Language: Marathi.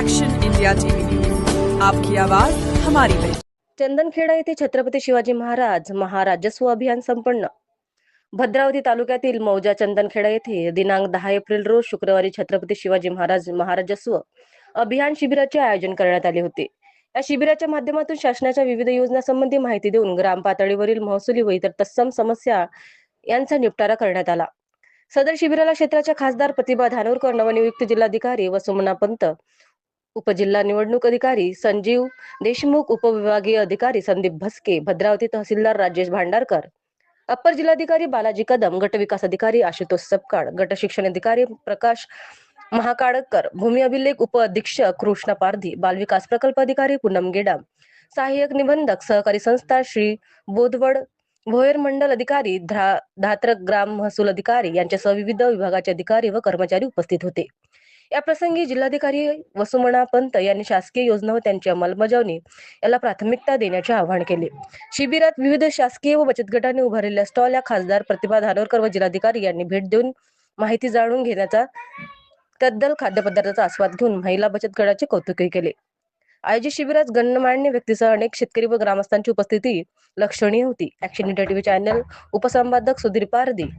एक्शन इंडिया टीवी न्यूज, आपकी आवाज हमारी पहचान। चंदनखेडा येथे छत्रपती शिवाजी महाराज महाराजस्व अभियान संपन्न। भद्रावती तालुक्यातील मौजा चंदनखेडा येथे दिनांक 10 एप्रिल रोज शुक्रवारी छत्रपती शिवाजी महाराज महाराजस्व अभियान शिबिराचे आयोजन करण्यात आले होते। या शिबिराच्या माध्यमातून शासनाच्या विविध योजनांसंबंधी माहिती देऊन ग्राम पातळीवरील महसुली व इतर तत्सम समस्या यांचा निपटारा करण्यात आला। सदर शिबिराला क्षेत्राच्या खासदार प्रतिभा धानोरकर, नवनियुक्त जिल्हाधिकारी वसुमना पंत, उपजिल्हा निवडणूक अधिकारी संजीव देशमुख, उपविभागीय अधिकारी संदीप भस्के, भद्रावती तहसीलदार राजेश भांडारकर, अप्पर जिल्हाधिकारी बालाजी कदम, गट विकास अधिकारी आशुतोष सपकाळ, गट शिक्षण अधिकारी प्रकाश महाकाळकर, भूमी अभिलेख उप अधीक्षक कृष्ण पारधी, बाल विकास प्रकल्प अधिकारी पूनम गेडाम, सहाय्यक निबंधक सहकारी संस्था श्री बोधवड, भोयर मंडल अधिकारी धात्रक, ग्राम महसूल अधिकारी यांच्यासह विविध विभागाचे अधिकारी व कर्मचारी उपस्थित होते। या प्रसंगी जिल्हाधिकारी वसुमना पंत यांनी शासकीय योजना व त्यांची अंमलबजावणी याला प्राथमिकता देण्याचे आवाहन केले। शिबिरात विविध शासकीय व बचत गटांनी उभारलेल्या स्टॉल या खासदार प्रतिभा धानोरकर व जिल्हाधिकारी यांनी भेट देऊन माहिती जाणून घेण्याचा तद्दल खाद्यपदार्थाचा आस्वाद घेऊन महिला बचत गटाचे कौतुकही केले। आयोजित शिबिरात गणमान्य व्यक्तीसह अनेक शेतकरी व ग्रामस्थांची उपस्थिती लक्षणीय होती। ऍक्शन इंडिया टीव्ही चॅनल उपसंपादक सुधीर पारधी।